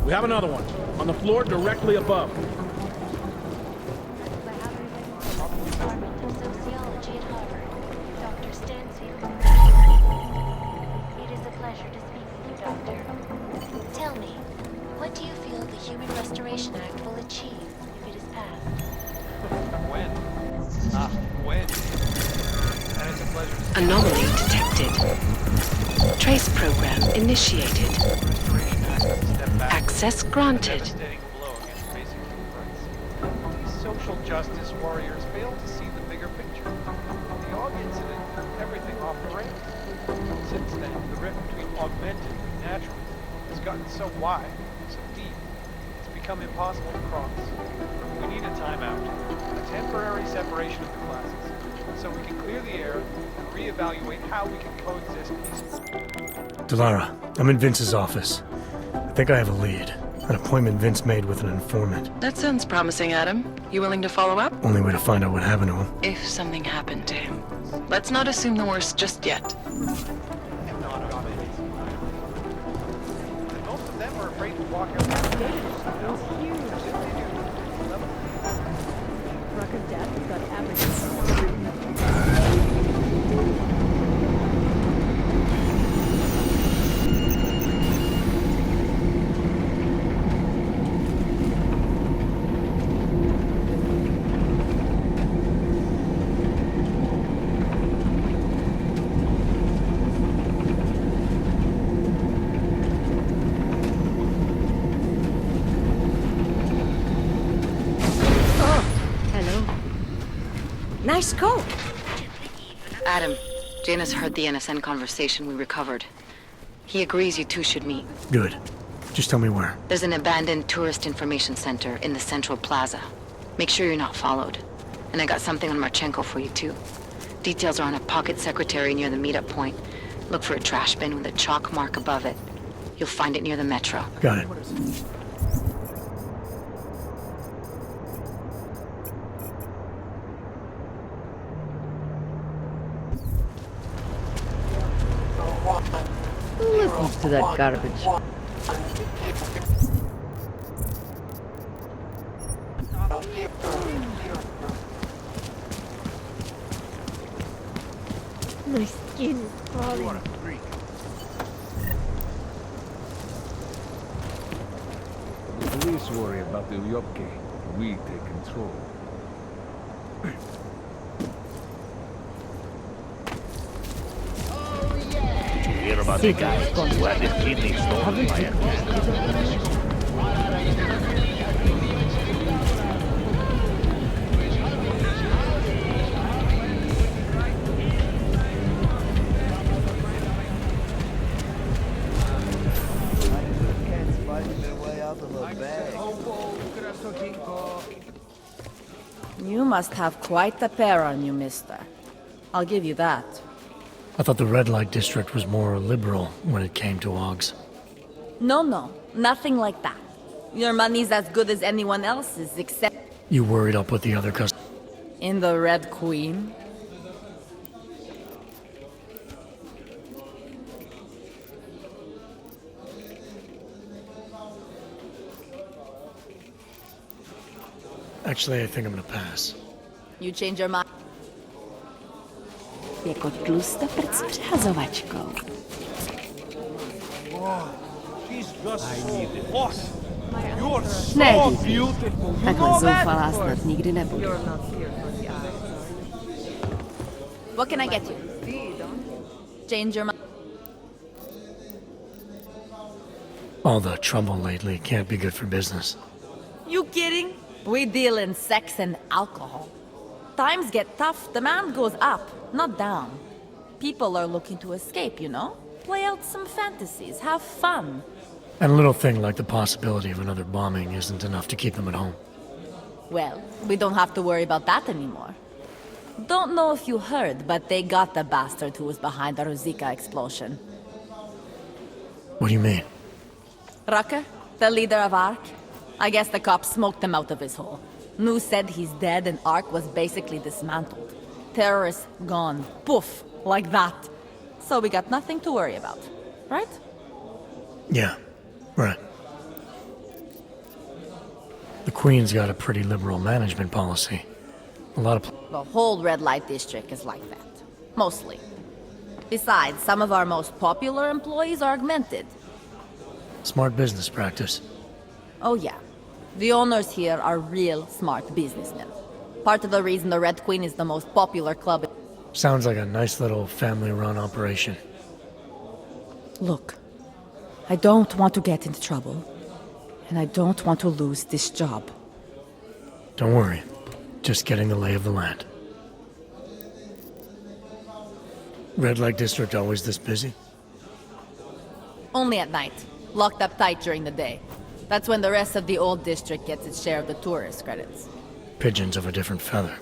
We have another one. On the floor directly above. Department of Sociology at Harvard, Dr. Stansfield. It is a pleasure to speak with you, Doctor. Tell me, what do you feel the Human Restoration Act will achieve if it is passed? When? When? And it's a pleasure. Anomaly detected. Trace program initiated. Restoration Act is a step back. Access granted. Devastating blow against basic human rights. These social justice warriors fail to see the bigger picture. The Og incident threw everything off the rails. Since then, the rift between augmented and natural has gotten so wide, so deep, it's become impossible to cross. We need a timeout, a temporary separation of the classes, so we can clear the air and reevaluate how we can coexist peacefully. Delara, I'm in Vince's office. I think I have a lead. An appointment Vince made with an informant. That sounds promising, Adam. You willing to follow up? Only way to find out what happened to him. If something happened to him. Let's not assume the worst just yet. And most of them are afraid to walk out that gate. Record death got average. Nice coat. Adam, Janus heard the NSN conversation we recovered. He agrees you two should meet. Good. Just tell me where. There's an abandoned tourist information center in the central plaza. Make sure you're not followed. And I got something on Marchenko for you too. Details are on a pocket secretary near the meetup point. Look for a trash bin with a chalk mark above it. You'll find it near the metro. Got it. Listen to that garbage. My skin is crawling. The police worry about the Uyoke. We take control. Hear about the guy who had his kidney stolen by a You must have quite a pair on you, mister. I'll give you that. I thought the red light district was more liberal when it came to Augs. No, nothing like that. Your money's as good as anyone else's, except You worried I'll put the other customers? in the Red Queen. Actually, I think I'm gonna pass. You change your mind. Jako tlusta przechadzowačkou. Ne, díky. Takhle zoufalá snad nikdy nebudu. What can I get you? Change your mind. All the trouble lately can't be good for business. You kidding? We deal in sex and alcohol. Times get tough, demand goes up, not down. People are looking to escape, you know? Play out some fantasies, have fun. And a little thing like the possibility of another bombing isn't enough to keep them at home. Well, we don't have to worry about that anymore. Don't know if you heard, but they got the bastard who was behind the Ruzika explosion. What do you mean? Rucker, the leader of ARC. I guess the cops smoked him out of his hole. Nu said he's dead and ARC was basically dismantled. Terrorists gone. Poof. Like that. So we got nothing to worry about. Right? Yeah, right. Queen's got a pretty liberal management policy. A lot of... The whole red light district is like that. Mostly. Besides, some of our most popular employees are augmented. Smart business practice. Oh yeah. The owners here are real smart businessmen. Part of the reason the Red Queen is the most popular club. Sounds like a nice little family-run operation. Look, I don't want to get into trouble. And I don't want to lose this job. Don't worry. Just getting the lay of the land. Red Light District always this busy? Only at night. Locked up tight during the day. That's when the rest of the old district gets its share of the tourist credits. Pigeons of a different feather.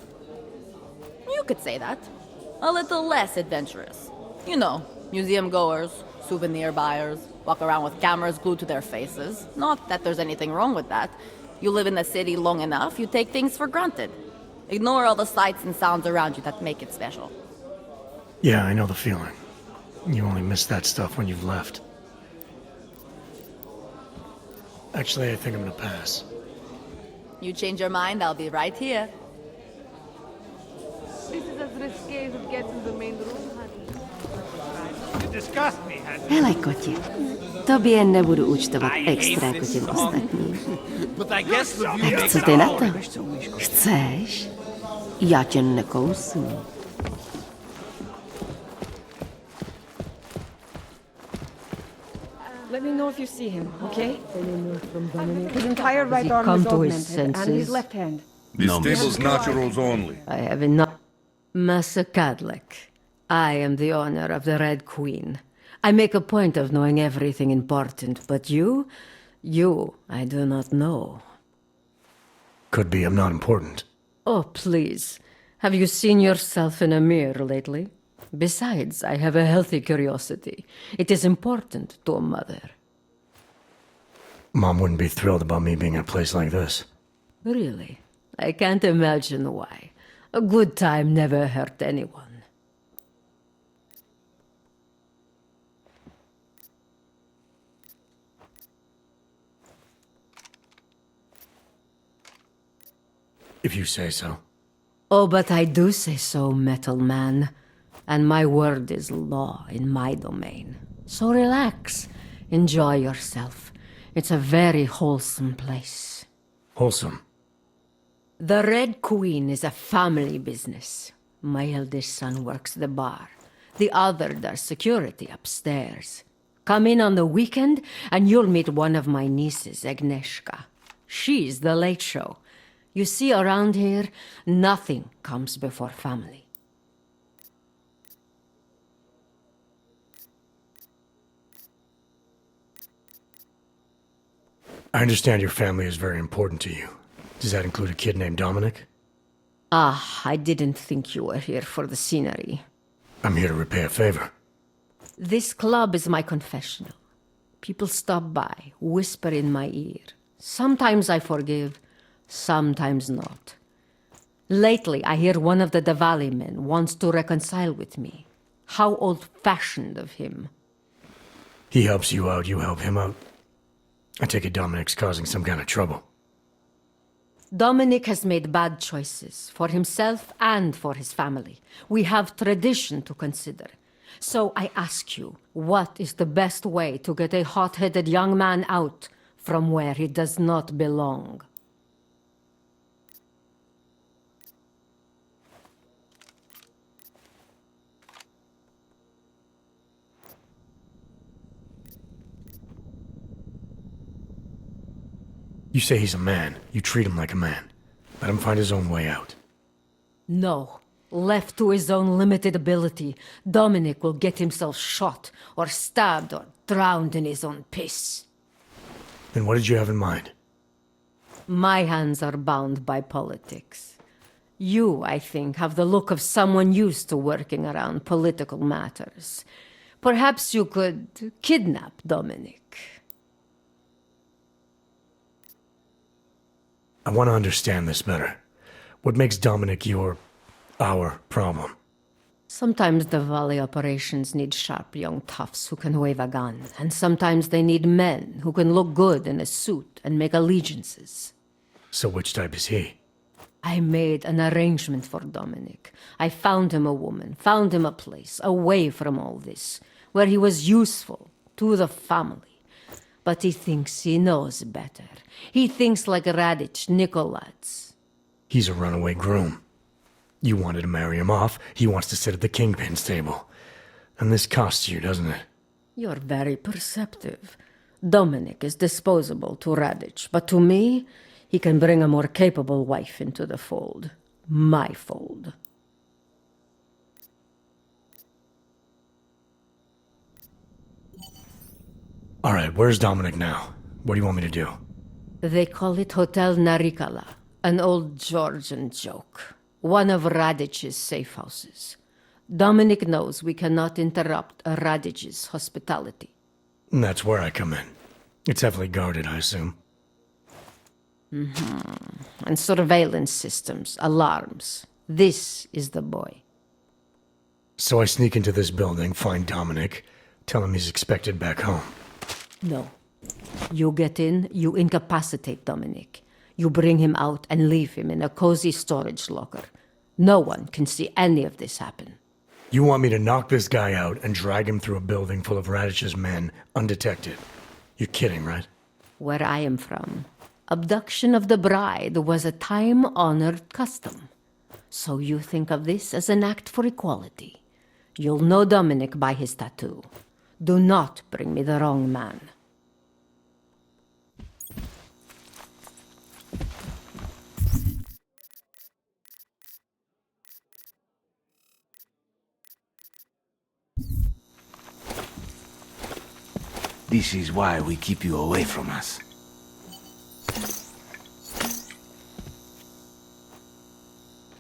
You could say that. A little less adventurous. You know, museum goers, souvenir buyers, walk around with cameras glued to their faces. Not that there's anything wrong with that. You live in the city long enough, you take things for granted. Ignore all the sights and sounds around you that make it special. Yeah, I know the feeling. You only miss that stuff when you've left. Actually, I think I'm gonna pass. You change your mind, I'll be right here. This is as risque as it gets in the main room, honey. You disgust me, honey. Hele, koti. Tobě nebudu účtovat extra jako těm ostatním. But I guess the view Tak makes co it ty na all to? right. Chceš? Já tě nekousnu. Let me know if you see him, okay? His entire right arm come is to his augmented, and his senses? left hand. This table's naturals only. I have enough. Master Cadlick, I am the owner of the Red Queen. I make a point of knowing everything important, but you, I do not know. Could be I'm not important. Oh, please. Have you seen yourself in a mirror lately? Besides, I have a healthy curiosity. It is important to a mother. Mom wouldn't be thrilled about me being in a place like this. Really? I can't imagine why. A good time never hurt anyone. If you say so. Oh, but I do say so, Metal Man. And my word is law in my domain. So relax. Enjoy yourself. It's a very wholesome place. Wholesome. The Red Queen is a family business. My eldest son works the bar. The other does security upstairs. Come in on the weekend and you'll meet one of my nieces, Agnieszka. She's the late show. You see, around here, nothing comes before family. I understand your family is very important to you. Does that include a kid named Dominic? Ah, I didn't think you were here for the scenery. I'm here to repay a favor. This club is my confessional. People stop by, whisper in my ear. Sometimes I forgive, sometimes not. Lately, I hear one of the Diwali men wants to reconcile with me. How old-fashioned of him. He helps you out, you help him out. I take it Dominic's causing some kind of trouble. Dominic has made bad choices for himself and for his family. We have tradition to consider. So I ask you, what is the best way to get a hot-headed young man out from where he does not belong? You say he's a man. You treat him like a man. Let him find his own way out. No. Left to his own limited ability, Dominic will get himself shot, or stabbed, or drowned in his own piss. Then what did you have in mind? My hands are bound by politics. You, I think, have the look of someone used to working around political matters. Perhaps you could kidnap Dominic. I want to understand this better. What makes Dominic our problem? Sometimes the Valley operations need sharp young toughs who can wave a gun, and sometimes they need men who can look good in a suit and make allegiances. So which type is he? I made an arrangement for Dominic. I found him a woman, found him a place, away from all this, where he was useful to the family. But he thinks he knows better. He thinks like Radich Nikolats. He's a runaway groom. You wanted to marry him off, he wants to sit at the kingpin's table. And this costs you, doesn't it? You're very perceptive. Dominic is disposable to Radich, but to me, he can bring a more capable wife into the fold. My fold. Alright, where's Dominic now? What do you want me to do? They call it Hotel Narikala, an old Georgian joke. One of Radich's safe houses. Dominic knows we cannot interrupt Radich's hospitality. And that's where I come in. It's heavily guarded, I assume. And surveillance systems, alarms. This is the boy. So I sneak into this building, find Dominic, tell him he's expected back home. No. You get in, you incapacitate Dominic. You bring him out and leave him in a cozy storage locker. No one can see any of this happen. You want me to knock this guy out and drag him through a building full of Radich's men, undetected? You're kidding, right? Where I am from, abduction of the bride was a time-honored custom. So you think of this as an act for equality. You'll know Dominic by his tattoo. Do not bring me the wrong man. This is why we keep you away from us.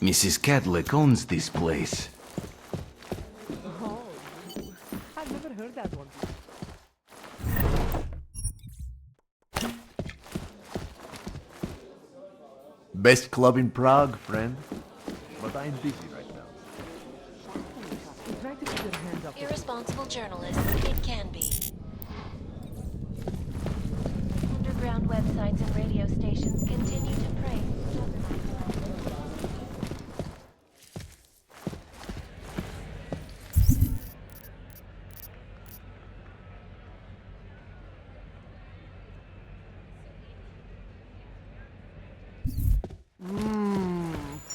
Mrs. Cadlick owns this place. Oh, I've never heard that one. Best club in Prague, friend. But I'm busy right now. Irresponsible journalists, it can be. Underground websites and radio stations continue to praise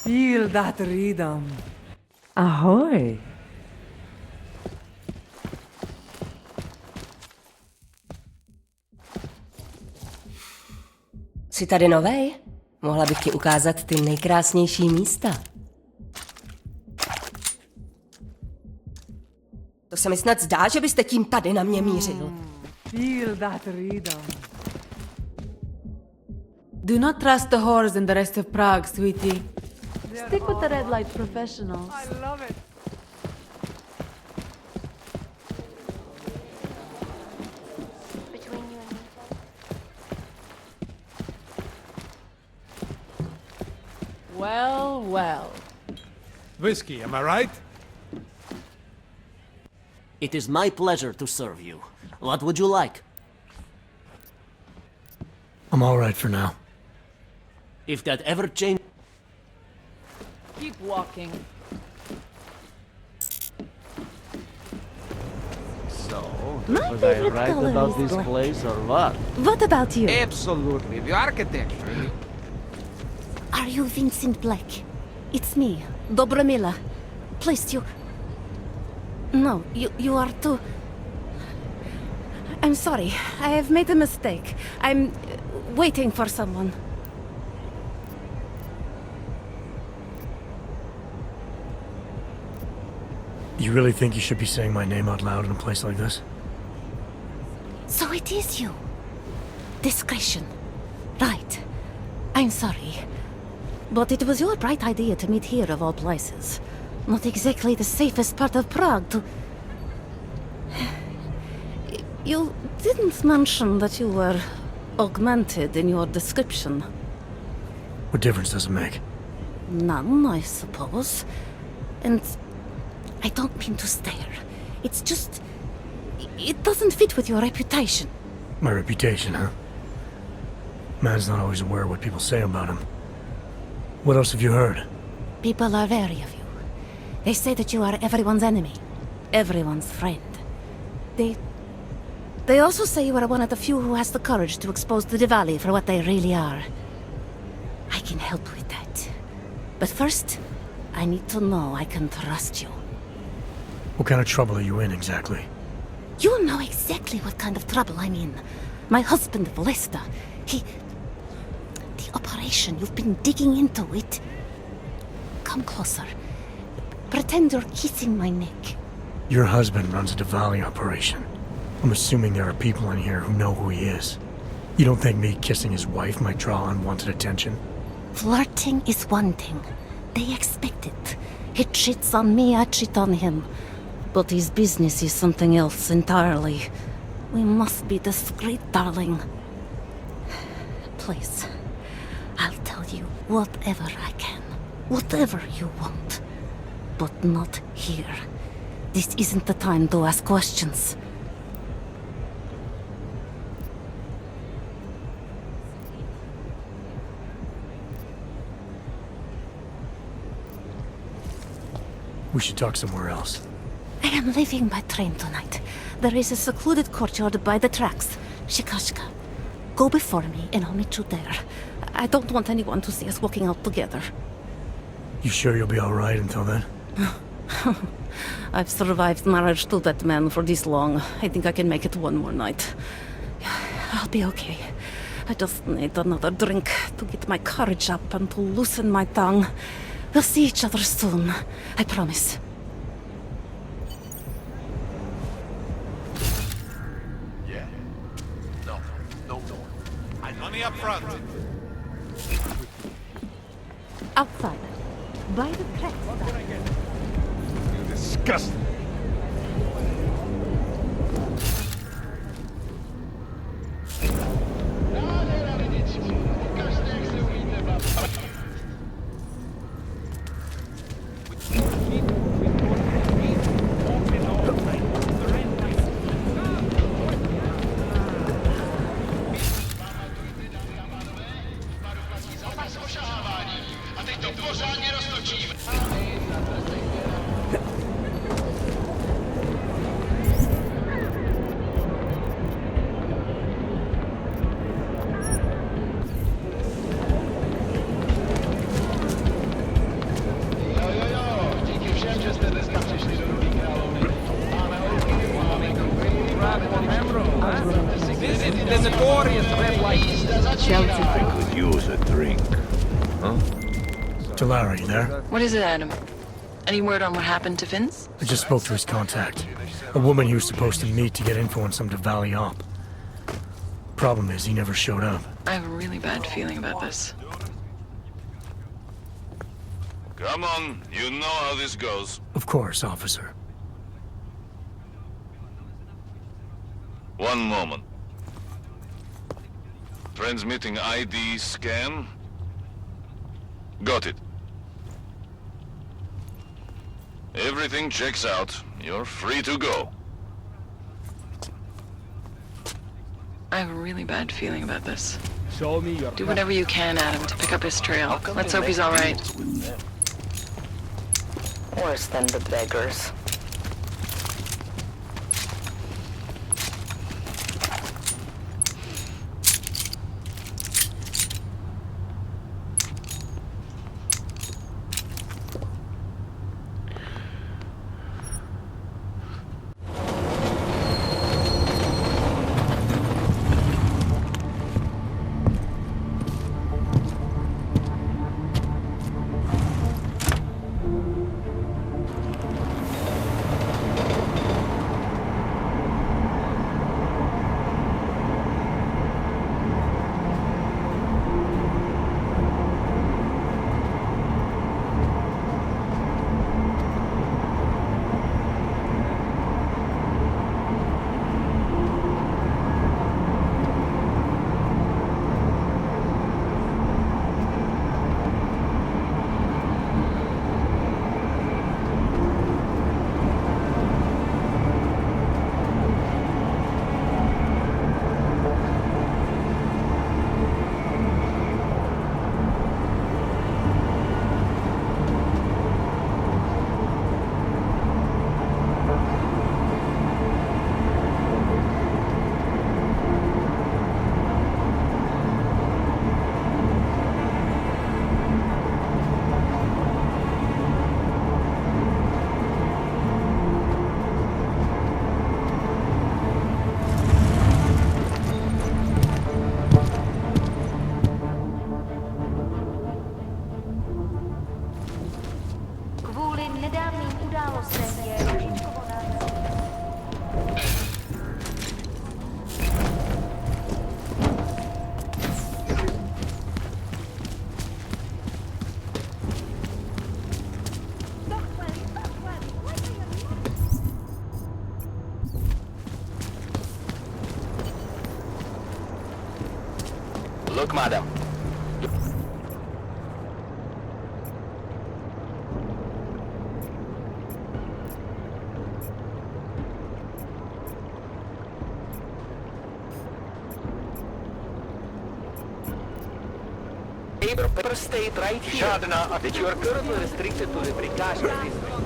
Feel that rhythm. Ahoy! Jsi tady novej? Mohla bych ti ukázat ty nejkrásnější místa. To se mi snad zdá, že byste tím tady na mě mířil. Feel that rhythm. Do not trust the whores and the rest of Prague, sweetie. Stick with the red light professionals. I love it. between you and me. Well, well. Whiskey, am I right? It is my pleasure to serve you. What would you like? I'm alright for now. If that ever changes... Keep walking. So, was I right about this place or what? What about you? Absolutely. The architecture. Are you Vincent Black? It's me, Dobromila. Please, you... No, you are too... I'm sorry. I have made a mistake. I'm waiting for someone. You really think you should be saying my name out loud in a place like this? So it is you. Discretion. Right. I'm sorry. But it was your bright idea to meet here of all places. Not exactly the safest part of Prague to... You didn't mention that you were augmented in your description. What difference does it make? None, I suppose. And I don't mean to stare. It's just... It doesn't fit with your reputation. My reputation, huh? Man's not always aware of what people say about him. What else have you heard? People are wary of you. They say that you are everyone's enemy, everyone's friend. They also say you are one of the few who has the courage to expose the Diwali for what they really are. I can help with that. But first, I need to know I can trust you. What kind of trouble are you in, exactly? You know exactly what kind of trouble I'm in. My husband, Vlesta, the operation, you've been digging into it. Come closer. Pretend you're kissing my neck. Your husband runs a Diwali operation. I'm assuming there are people in here who know who he is. You don't think me kissing his wife might draw unwanted attention? Flirting is one thing. They expect it. He cheats on me, I cheat on him. But his business is something else entirely. We must be discreet, darling. Please, I'll tell you whatever I can. Whatever you want. But not here. This isn't the time to ask questions. We should talk somewhere else. I am leaving by train tonight. There is a secluded courtyard by the tracks. Shikashka. Go before me and I'll meet you there. I don't want anyone to see us walking out together. You sure you'll be alright until then? I've survived marriage to that man for this long. I think I can make it one more night. I'll be okay. I just need another drink to get my courage up and to loosen my tongue. We'll see each other soon. I promise. Yeah. No. Money up front. Outside. By the tracks. You disgusting. I could use a drink. Huh? Delara, you there? What is it, Adam? Any word on what happened to Vince? I just spoke to his contact. A woman he was supposed to meet to get info on some Diwali op. Problem is, he never showed up. I have a really bad feeling about this. Come on, you know how this goes. Of course, officer. One moment. Transmitting ID scan. Got it. Everything checks out. You're free to go. I have a really bad feeling about this. Show me your... Do whatever you can, Adam, to pick up his trail. Let's hope he's all right. Worse than the beggars. Look, madam. Paper state right here that you are currently restricted to the precaution district.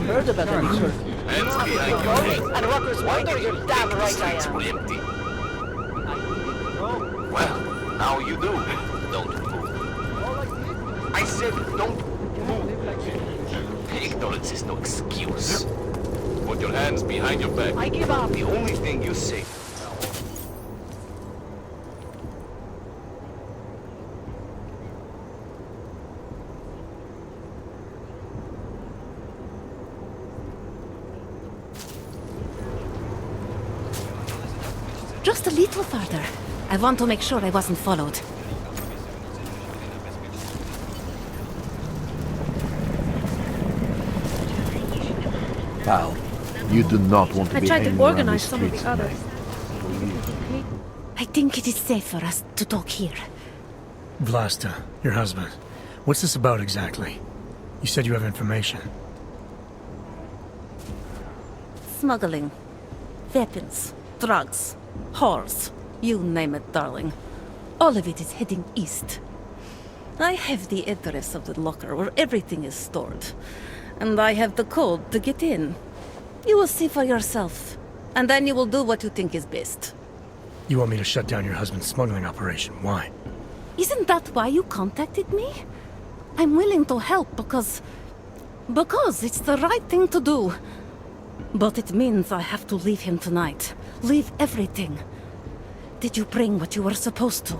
Heard about the nature. Hands behind your head. And Rutgers Wonder, you're damn The right I streets am. will empty. Well, now you do. Don't move. I said don't move. Ignorance is no excuse. Put your hands behind your back. I give up. The only thing you say. Just a little further. I want to make sure I wasn't followed. Pal, you do not want to I be tried to hanging around organize these some of streets the others. tonight. I think it is safe for us to talk here. Vlasta, your husband. What's this about exactly? You said you have information. Smuggling. Weapons. Drugs. Whores. You name it, darling. All of it is heading east. I have the address of the locker where everything is stored. And I have the code to get in. You will see for yourself. And then you will do what you think is best. You want me to shut down your husband's smuggling operation. Why? Isn't that why you contacted me? I'm willing to help because it's the right thing to do. But it means I have to leave him tonight. Leave everything. Did you bring what you were supposed to?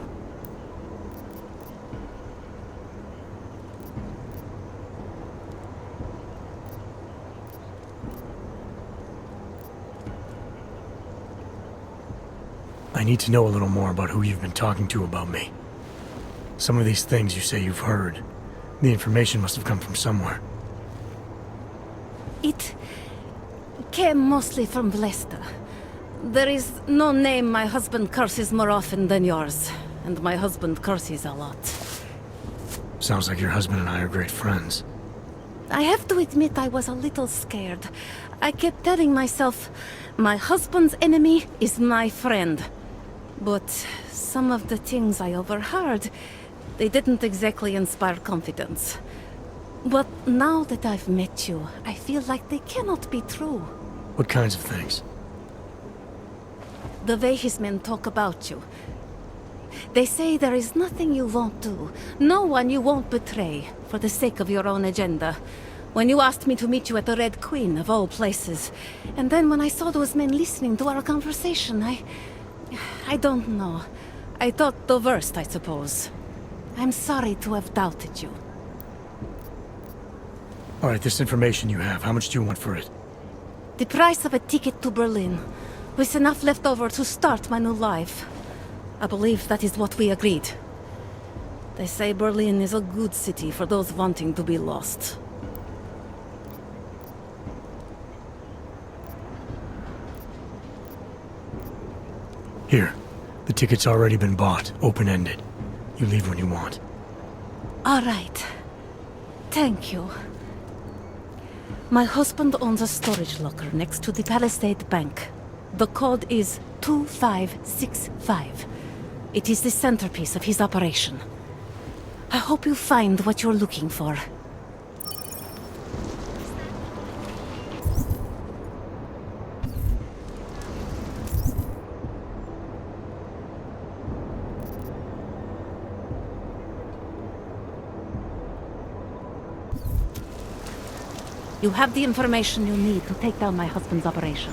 I need to know a little more about who you've been talking to about me. Some of these things you say you've heard. The information must have come from somewhere. It came mostly from Vlasta. There is no name my husband curses more often than yours. And my husband curses a lot. Sounds like your husband and I are great friends. I have to admit I was a little scared. I kept telling myself, my husband's enemy is my friend. But some of the things I overheard, they didn't exactly inspire confidence. But now that I've met you, I feel like they cannot be true. What kinds of things? The way his men talk about you. They say there is nothing you won't do, no one you won't betray, for the sake of your own agenda. When you asked me to meet you at the Red Queen, of all places, and then when I saw those men listening to our conversation, I don't know. I thought the worst, I suppose. I'm sorry to have doubted you. All right, this information you have, how much do you want for it? The price of a ticket to Berlin, with enough left over to start my new life. I believe that is what we agreed. They say Berlin is a good city for those wanting to be lost. Here, the ticket's already been bought, open-ended. You leave when you want. All right. Thank you. My husband owns a storage locker next to the Palisade Bank. The code is 2565. It is the centerpiece of his operation. I hope you find what you're looking for. You have the information you need to take down my husband's operation.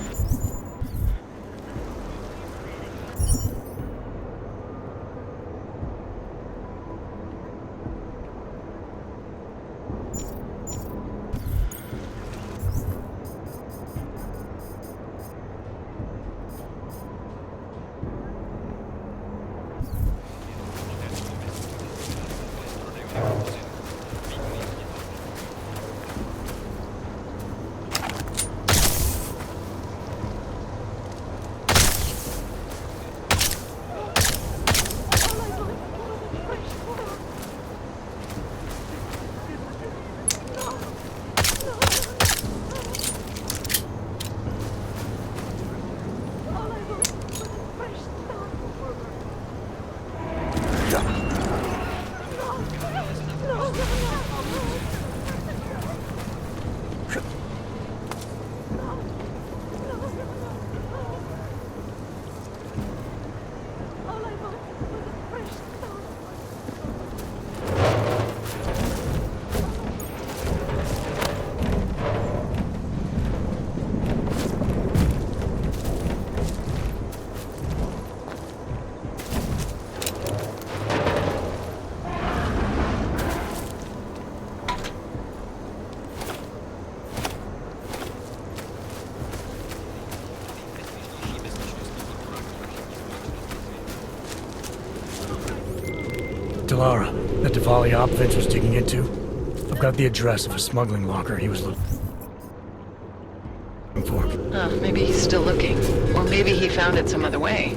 Lara, that Diwali op Vince was digging into. I've got the address of a smuggling locker he was looking for. Maybe he's still looking. Or maybe he found it some other way.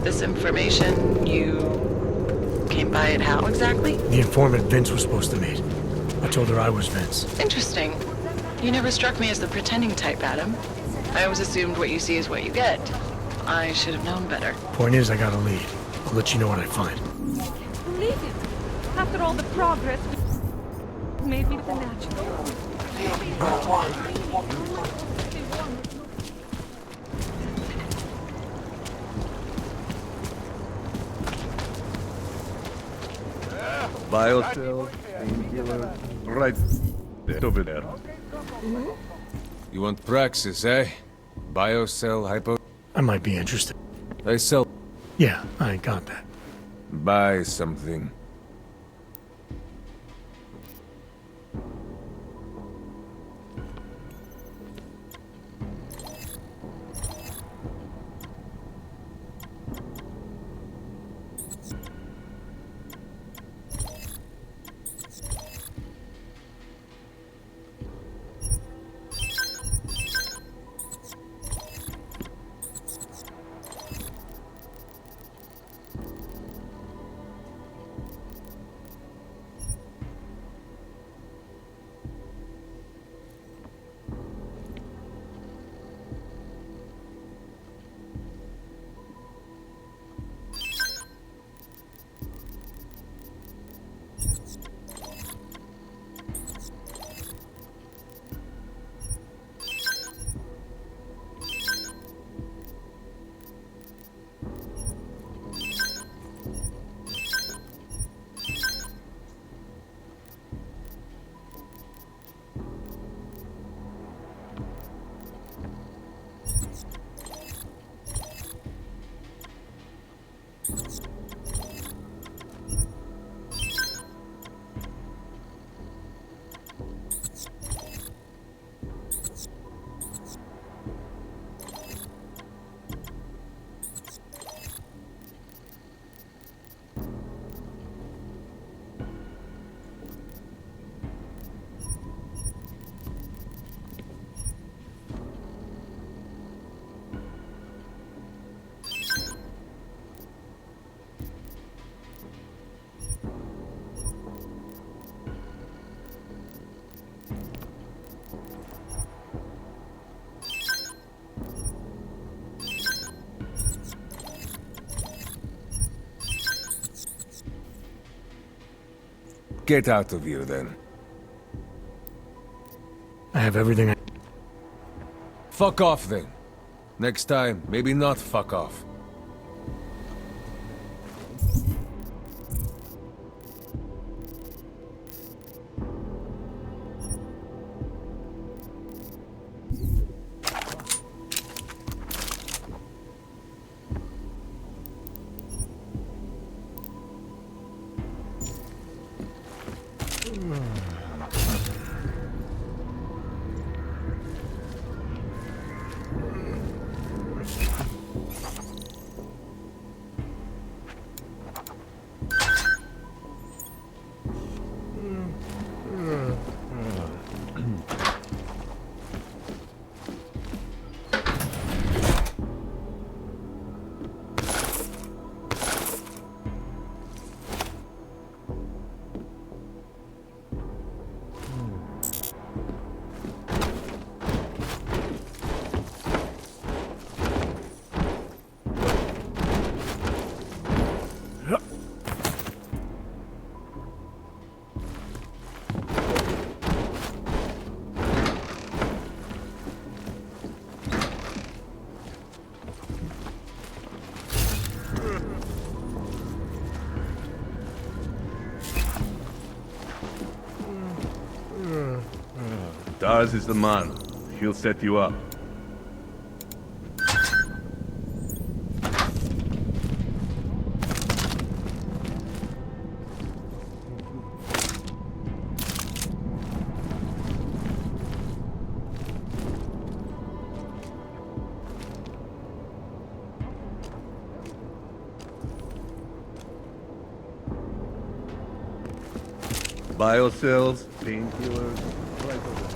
This information, you came by it how exactly? The informant Vince was supposed to meet. I told her I was Vince. Interesting. You never struck me as the pretending type, Adam. I always assumed what you see is what you get. I should have known better. Point is, I got a lead. I'll let you know what I find. Believe it. After all the progress we made with the natural. Biocell, painkiller, right there, over there. You want Praxis, eh? Biocell, hypo... I might be interested. They sell... Yeah, I got that. Buy something. Get out of here, then. I have everything I... Fuck off, then. Next time, maybe not fuck off. Daz is the man. He'll set you up. Biocells, painkillers, right over there.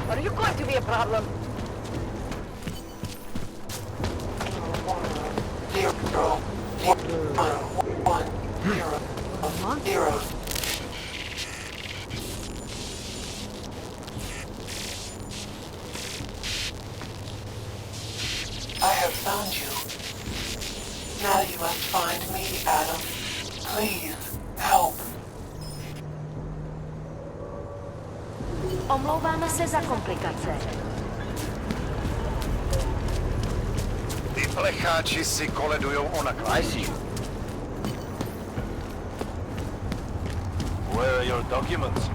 Are you going to be a problem? I have found you. Now you must find me, Adam. Please, help. Omlouváme se za komplikace. Ty plecháči si koledujou onak. I see. Where are your documents?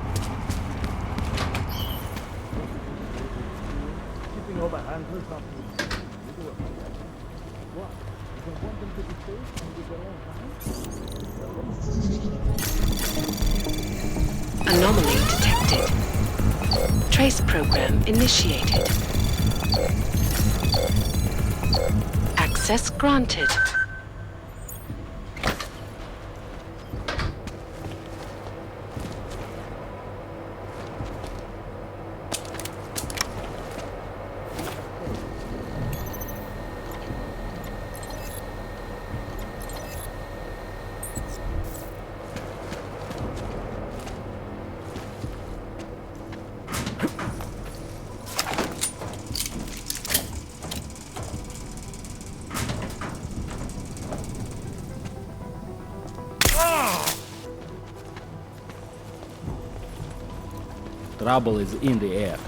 Keeping all the handlers up. What? You don't want them to be safe and with their own hands? Anomaly detected. Trace program initiated. Access granted. Trouble is in the air.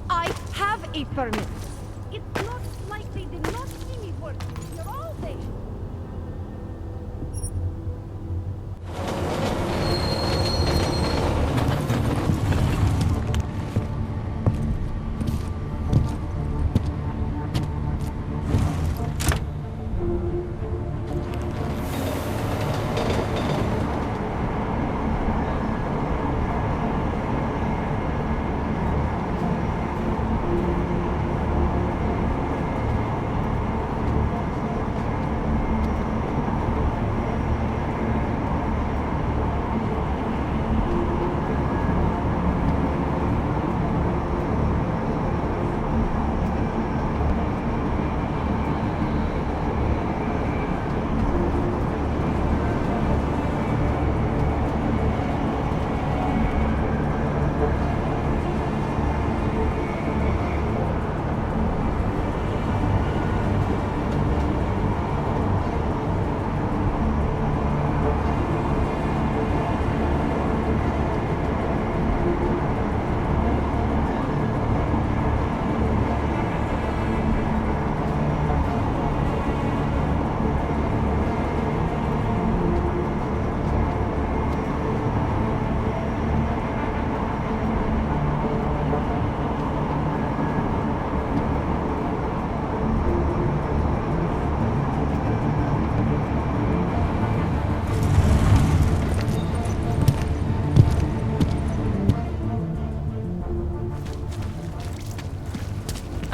I have a permit. It's not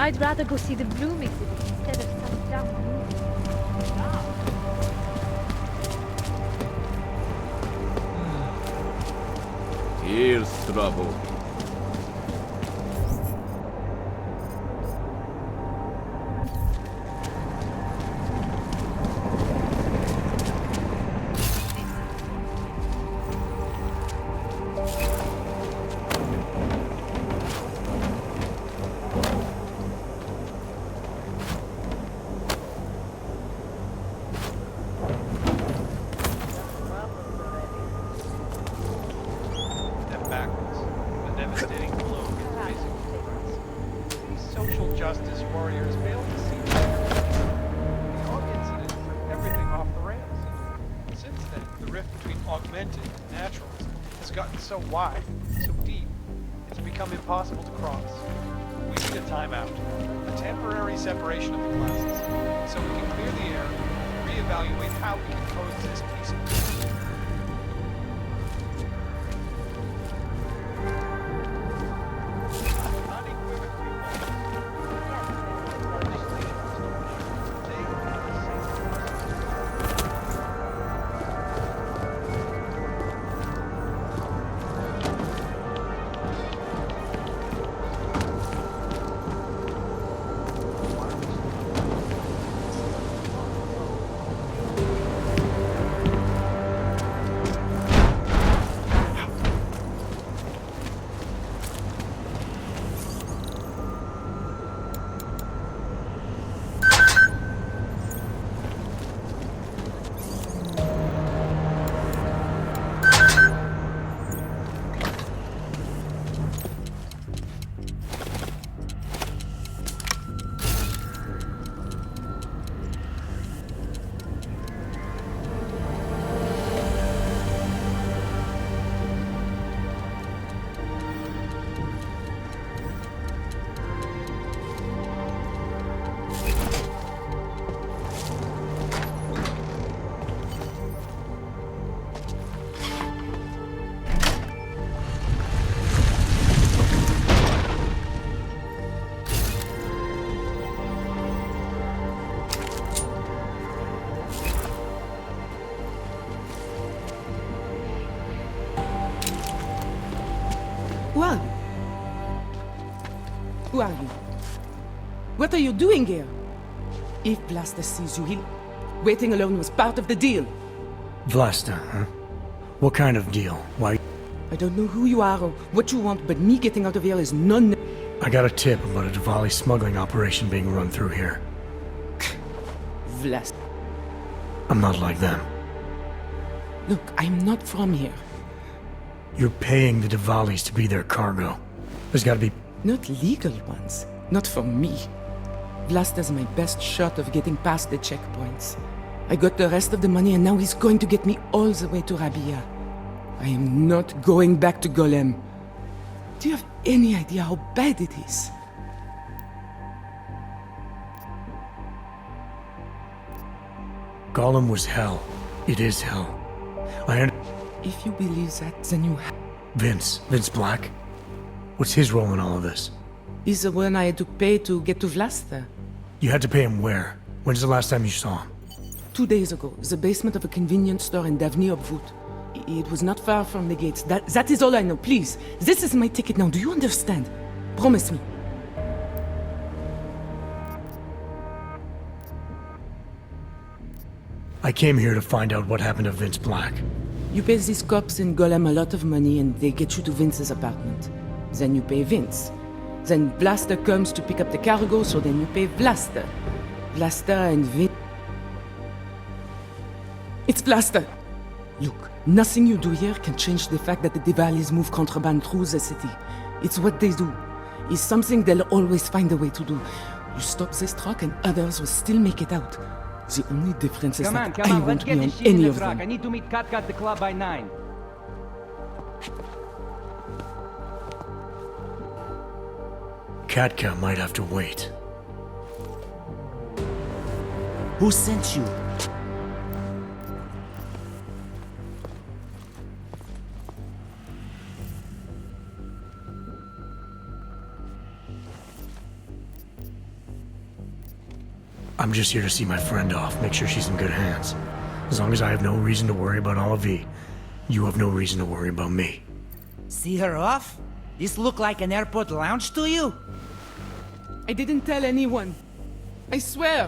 I'd rather go see the Bloom exhibit instead of some dumb movie. Here's trouble. Step backwards. The devastating blow to the basic human rights. These social justice warriors fail to see the bigger picture. The Og incident threw everything off the rails. Since then, the rift between augmented and naturals has gotten so wide, so deep, it's become impossible to cross. We need a timeout, a temporary separation of the classes, so we can clear the air and reevaluate how we can coexist peacefully. Who are you? Who are you? What are you doing here? If Blaster sees you, he'll... Waiting alone was part of the deal. Vlasta, huh? What kind of deal? Why? I don't know who you are or what you want, but me getting out of here is none... I got a tip about a Diwali smuggling operation being run through here. Vlasta. I'm not like them. Look, I'm not from here. You're paying the Diwalis to be their cargo. There's gotta be... Not legal ones. Not for me. Vlasta's my best shot of getting past the checkpoints. I got the rest of the money and now he's going to get me all the way to Rabia. I am not going back to Golem. Do you have any idea how bad it is? Golem was hell. It is hell. If you believe that, then you have... Vince Black? What's his role in all of this? He's the one I had to pay to get to Vlasta. You had to pay him where? When's the last time you saw him? 2 days ago, the basement of a convenience store in Davni Obvut. It was not far from the gates. That is all I know, please. This is my ticket now, do you understand? Promise me. I came here to find out what happened to Vince Black. You pay these cops in Golem a lot of money and they get you to Vince's apartment. Then you pay Vince. Then Blaster comes to pick up the cargo, so then you pay Blaster. Blaster and Vince... It's Blaster! Look, nothing you do here can change the fact that the Diwalis move contraband through the city. It's what they do. It's something they'll always find a way to do. You stop this truck and others will still make it out. The only difference is that I won't be on any of them. I need to meet Kat at the club by 9. Katka might have to wait. Who sent you? I'm just here to see my friend off, make sure she's in good hands. As long as I have no reason to worry about Olivier, you have no reason to worry about me. See her off? This look like an airport lounge to you? I didn't tell anyone. I swear.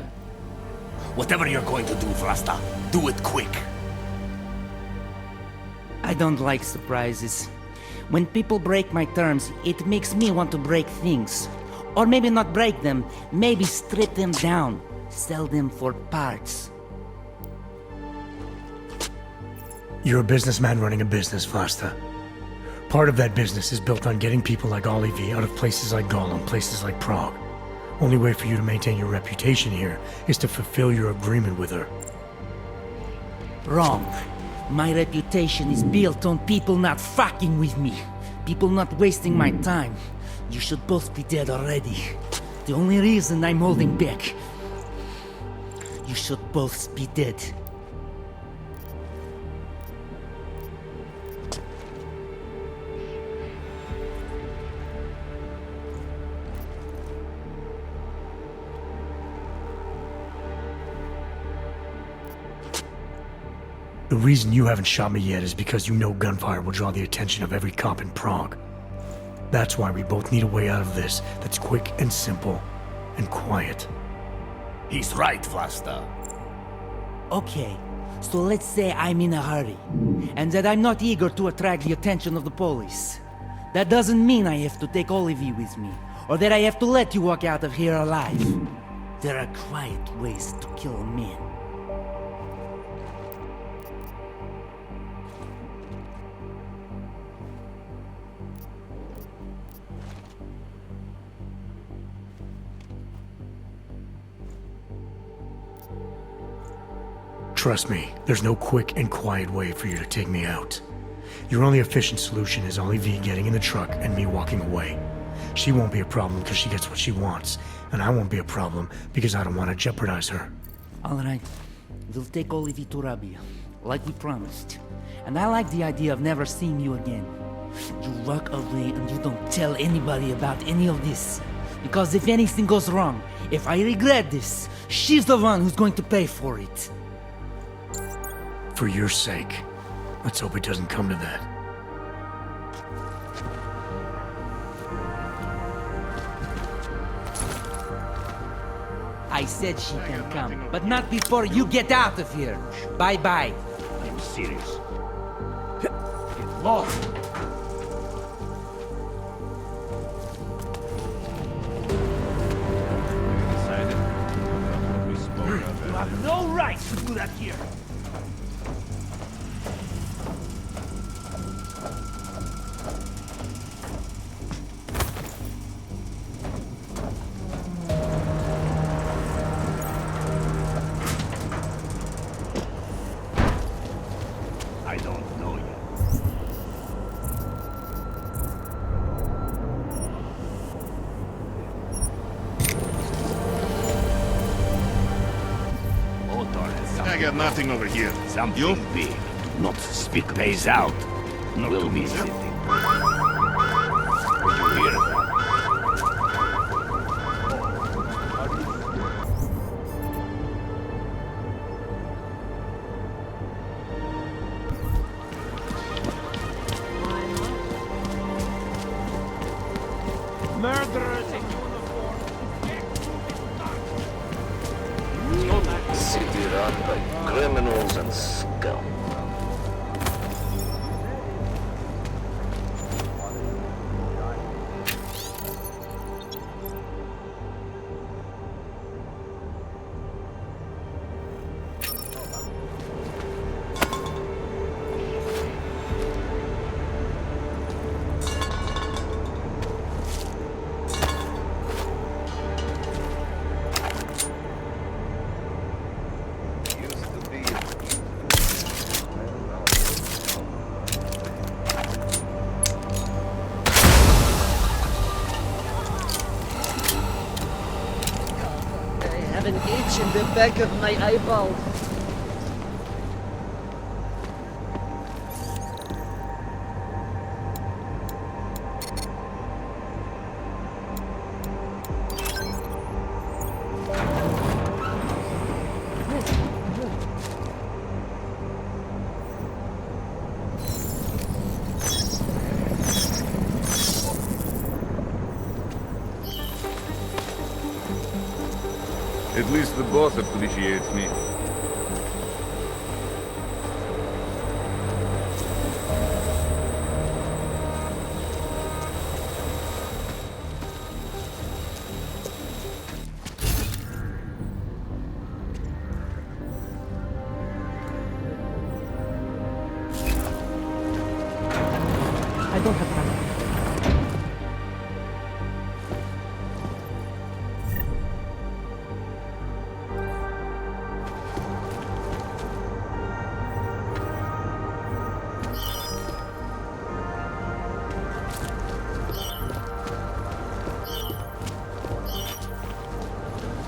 Whatever you're going to do, Vlasta, do it quick. I don't like surprises. When people break my terms, it makes me want to break things. Or maybe not break them, maybe strip them down. Sell them for parts. You're a businessman running a business, Vlasta. Part of that business is built on getting people like Olivier out of places like Gollum, places like Prague. Only way for you to maintain your reputation here is to fulfill your agreement with her. Wrong. My reputation is built on people not fucking with me. People not wasting my time. You should both be dead already. The only reason I'm holding back. You should both be dead. The reason you haven't shot me yet is because you know gunfire will draw the attention of every cop in Prague. That's why we both need a way out of this that's quick and simple and quiet. He's right, Vlasta. Okay, so let's say I'm in a hurry, and that I'm not eager to attract the attention of the police. That doesn't mean I have to take Olivier with me, or that I have to let you walk out of here alive. There are quiet ways to kill a man. Trust me, there's no quick and quiet way for you to take me out. Your only efficient solution is Olivier getting in the truck and me walking away. She won't be a problem because she gets what she wants, and I won't be a problem because I don't want to jeopardize her. Alright, we'll take Olivier to Rabia, like we promised. And I like the idea of never seeing you again. You walk away and you don't tell anybody about any of this. Because if anything goes wrong, if I regret this, she's the one who's going to pay for it. For your sake, let's hope it doesn't come to that. I said she can come, but not before you get out of here. Bye-bye. I'm serious. Get lost. You have no right to do that here. I don't know you. I got nothing over here. Something big. Not speak pays out. Not we'll be sitting. You hear that? Murderers in uniform. City run by criminals and scum. An itch in the back of my eyeball. At least the boss appreciates me. I don't have time.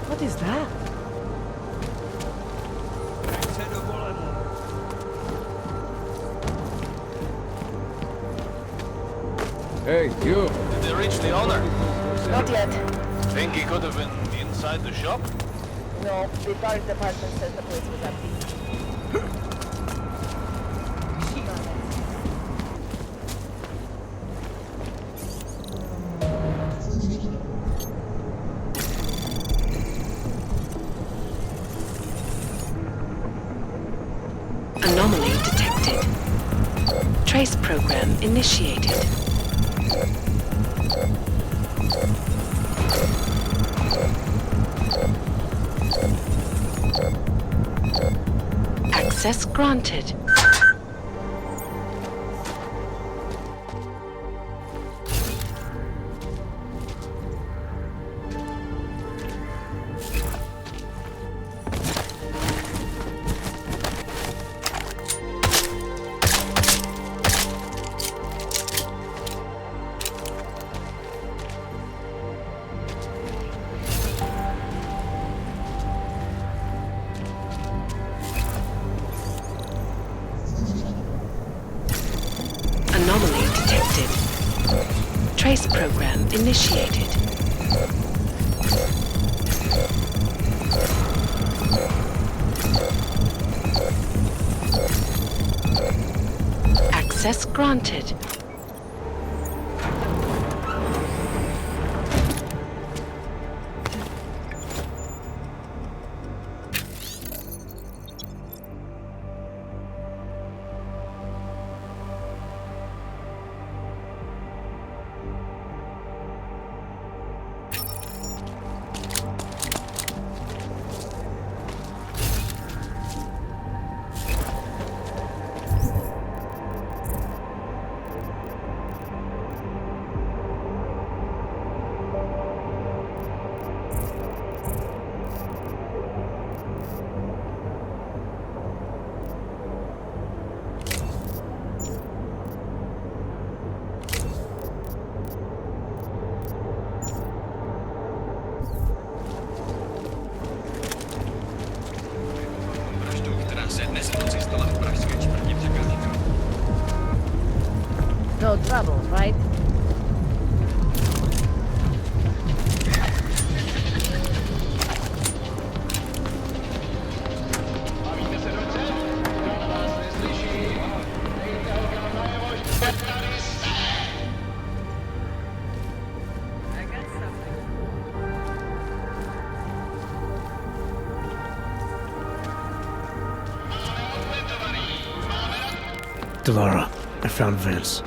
What is that? Hey, you! Did they reach the owner? Not yet. Think he could have been inside the shop? No, the guard department says the place was empty. Anomaly detected. Trace program initiated. Access granted. Anomaly detected. Trace program initiated. Access granted. No trouble, right? Delara, I found Vince.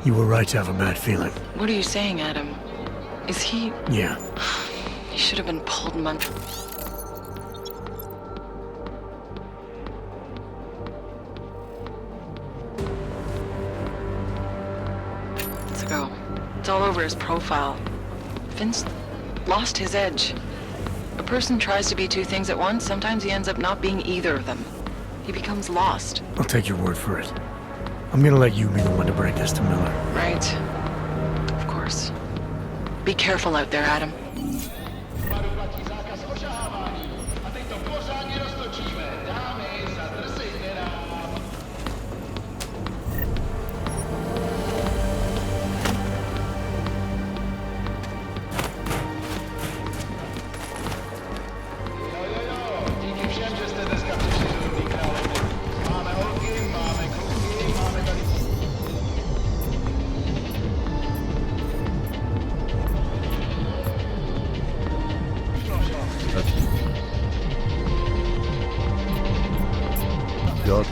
You were right to have a bad feeling. What are you saying, Adam? Is he... Yeah. He should have been pulled months... ago. It's all over his profile. Vince lost his edge. A person tries to be two things at once, sometimes he ends up not being either of them. He becomes lost. I'll take your word for it. I'm gonna let you be the one to break this to Miller. Right. Of course. Be careful out there, Adam. dog.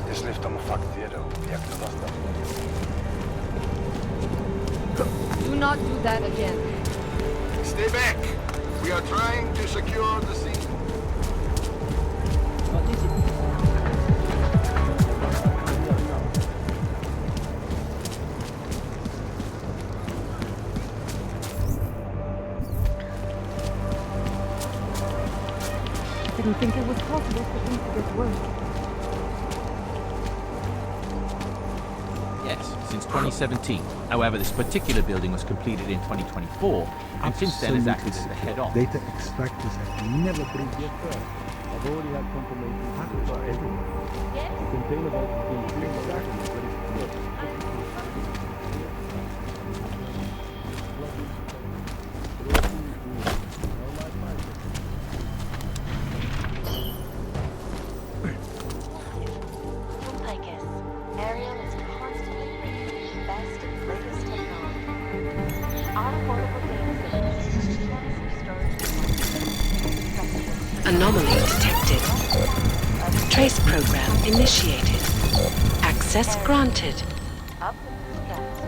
Jestli v tom fakt jedou, jak to zastavit? Do not do that again. Stay back. We are trying to secure the scene. Didn't think it was possible for things to get worse. Yes, since 2017. However, this particular building was completed in 2024, and since then has acted as the head office. Data extractors have never proved yet fair. I've already had confirmation hackers are everywhere. The container vault is being cleared exactly, but it's Ariel is constantly bringing the best and latest technology. Our portable data systems, massive storage. Anomaly detected. Trace program initiated. Access granted. Up in the skies.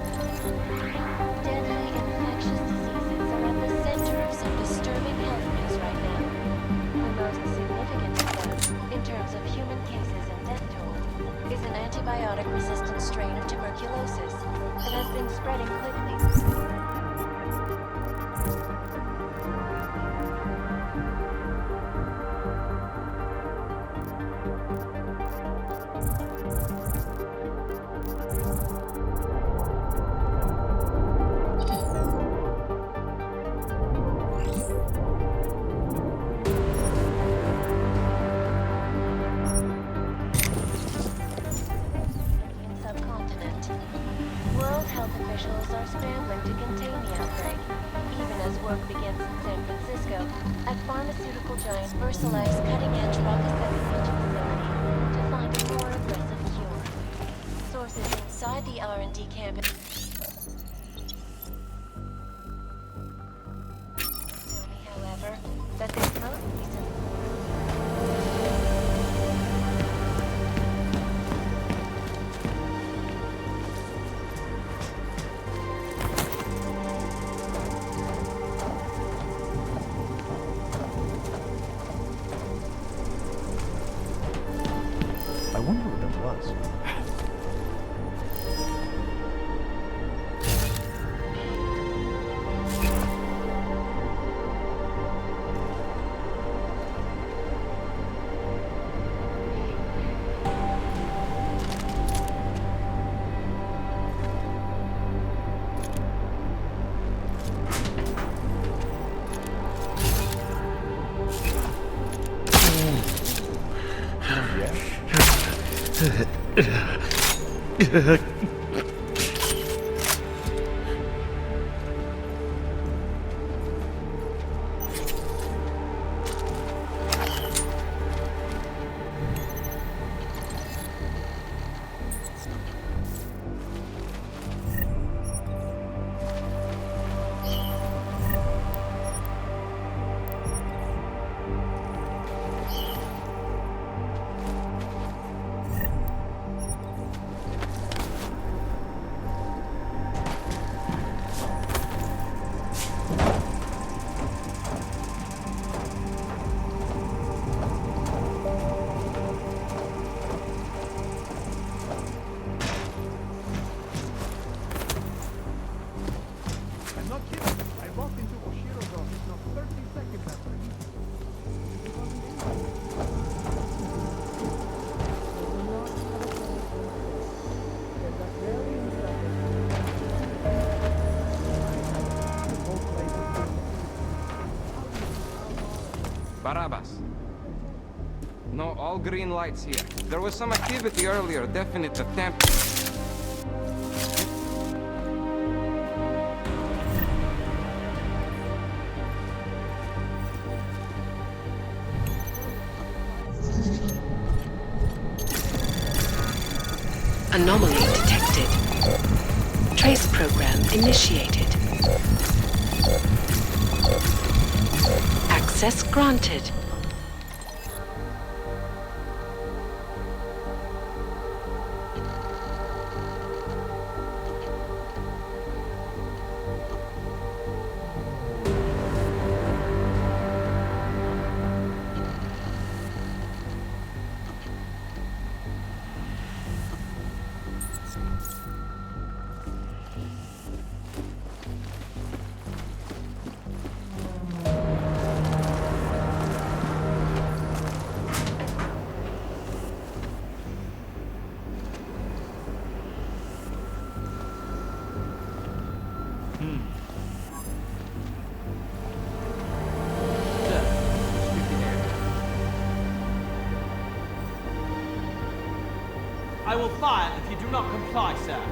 Deadly infectious diseases are at the center of some disturbing health news right now. The most significant of them, in terms of human cases and death toll, is an antibiotic-resistant strain of tuberculosis that has been spreading quickly. World health officials are scrambling to contain the outbreak, even as work begins in San Francisco at pharmaceutical giant VersaLife's cutting-edge rocket-second facility to find a more aggressive cure. Sources inside the R&D campus tell me, however, that this most recent I wonder what that was. Barabbas. No, all green lights here. There was some activity earlier, definite attempt. Anomaly detected. Trace program initiated. Access granted. I will fire if you do not comply, sir.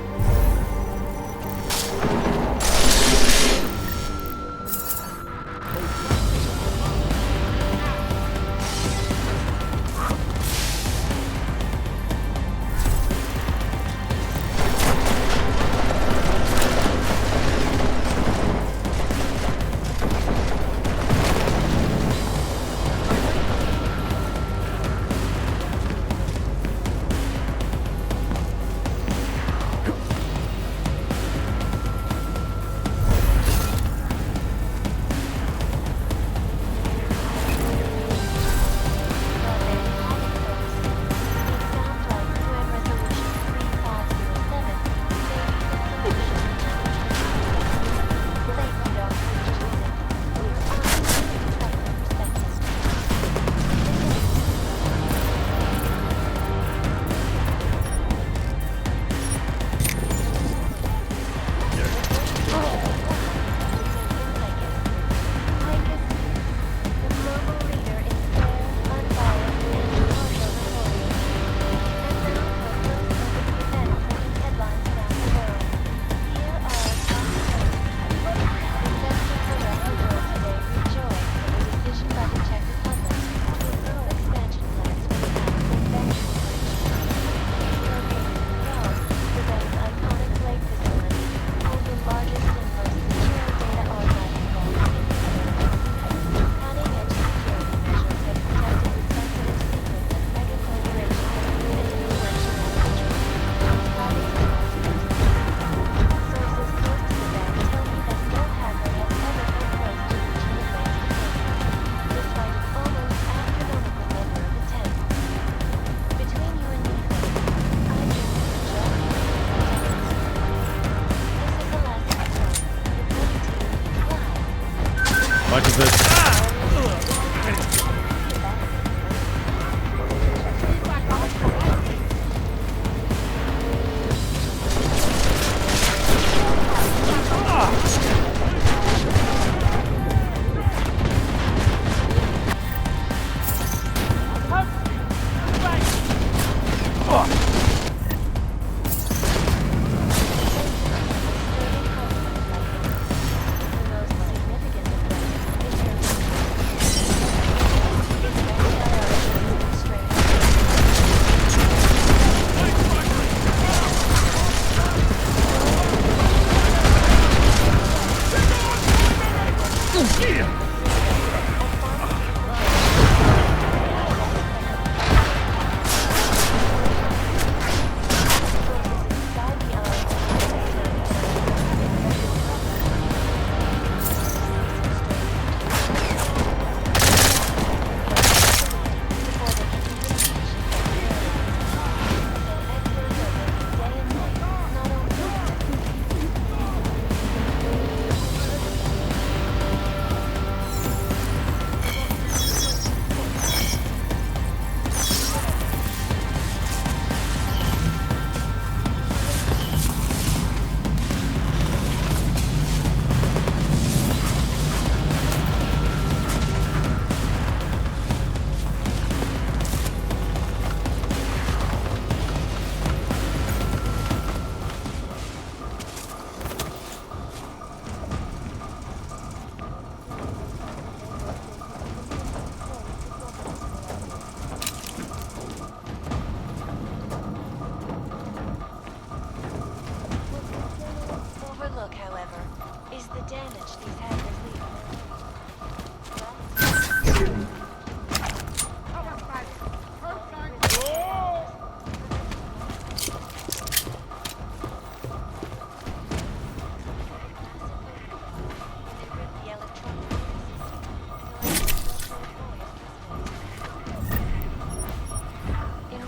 In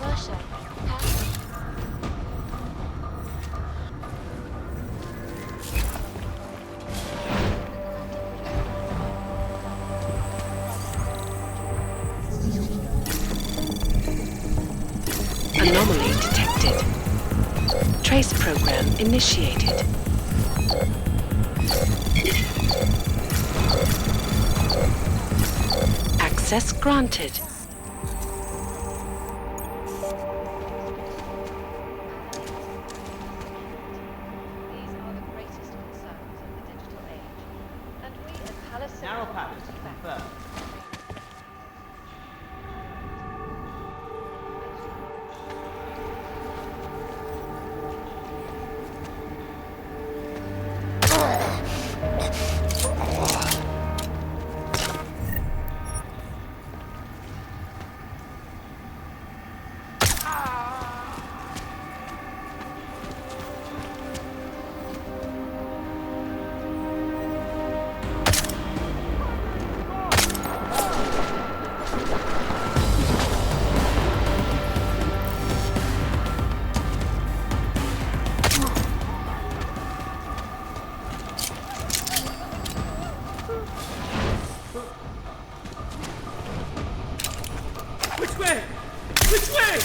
Russia, Anomaly detected. Trace program initiated. Access granted. Narrow pattern confirmed. Which way? Which way?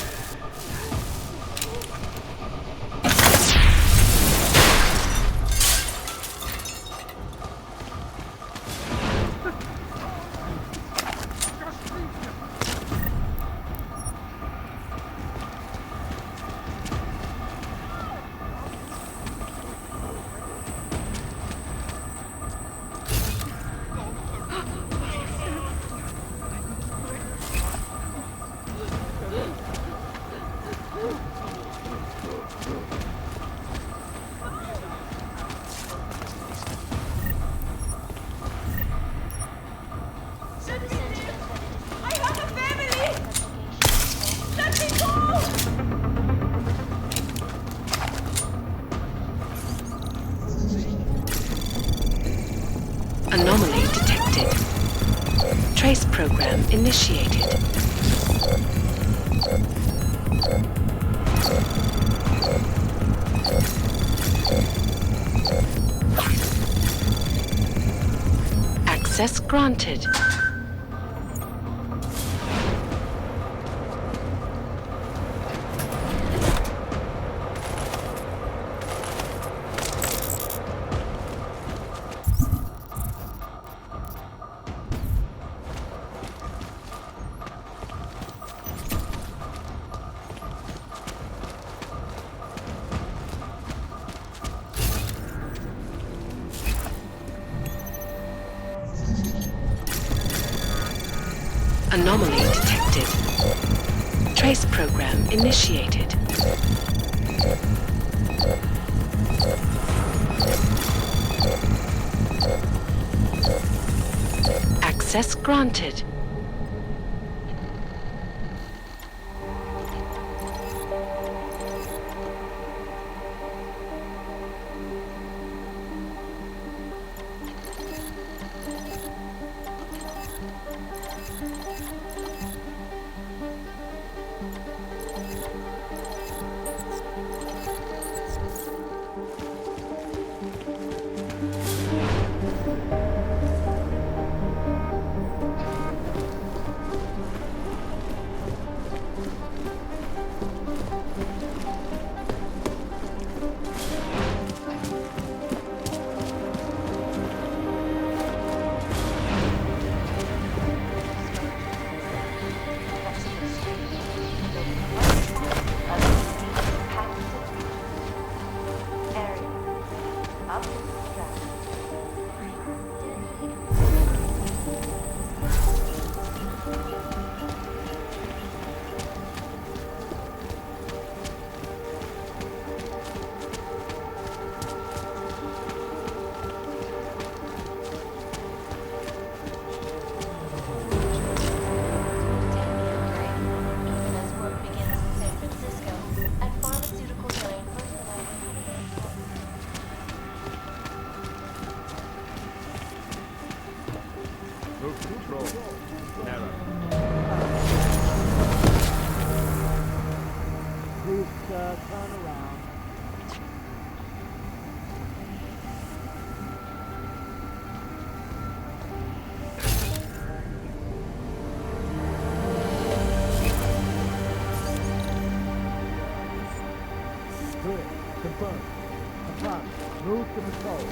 Anomaly detected. Trace program initiated. Access granted. Anomaly detected. Trace program initiated. Access granted. Please, turn around. Good. Confirm. Confirm. Move to patrol.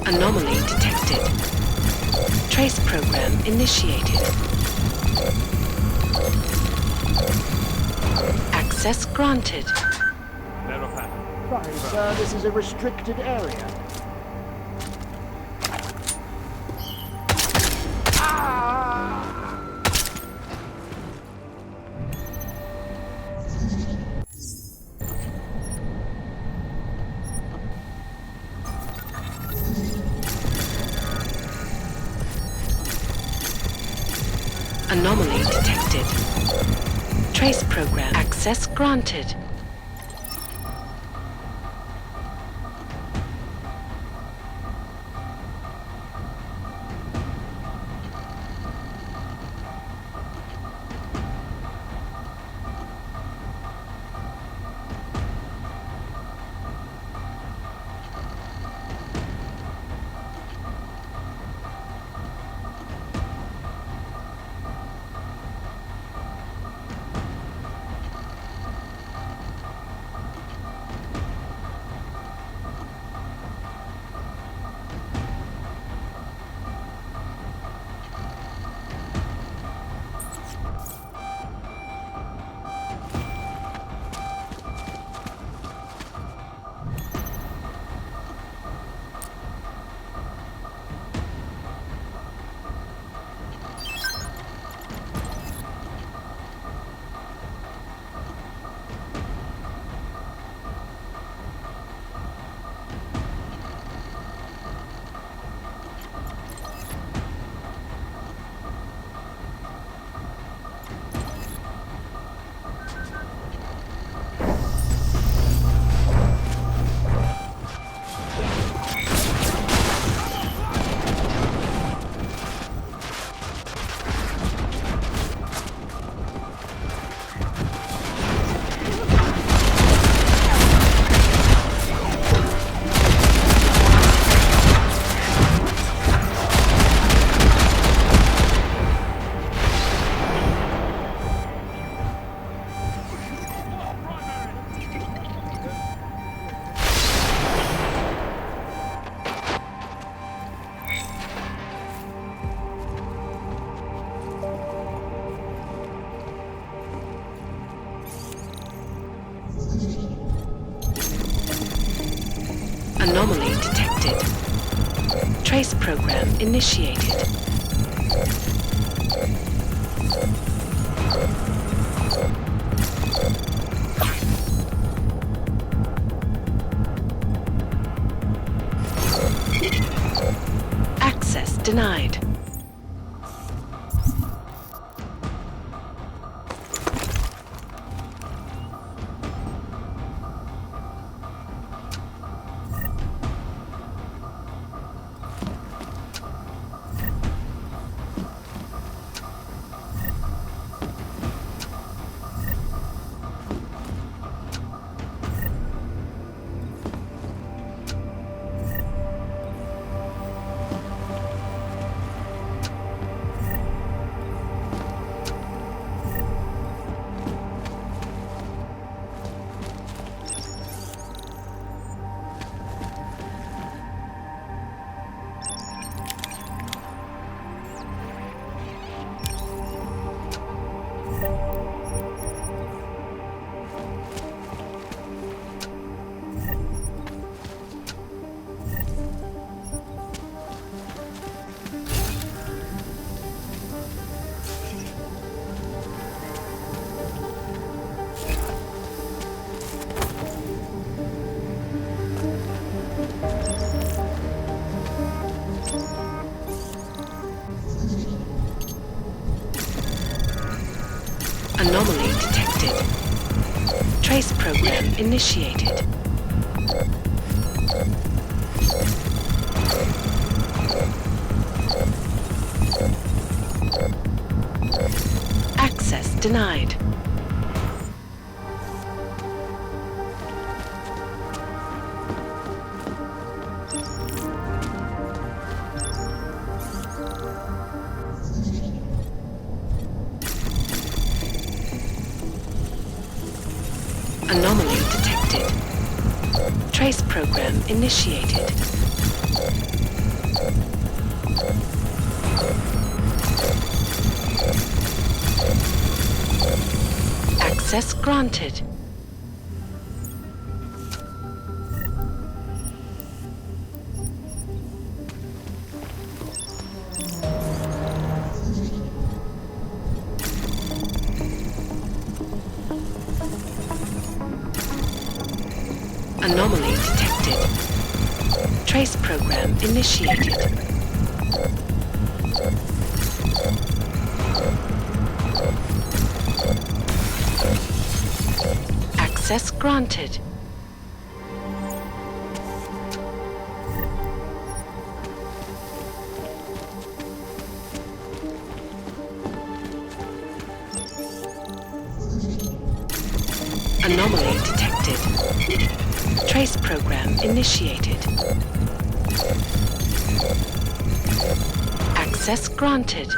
Anomaly detected. Trace program initiated. Access granted. Sorry, sir, this is a restricted area. Anomaly detected. Trace program access granted. Anomaly detected. Trace program initiated. Access denied. Trace program initiated. Access denied. Anomaly detected. Trace program initiated. Access granted. Anomaly detected. Trace program initiated. Access granted. Anomaly detected. Trace program initiated. Access granted.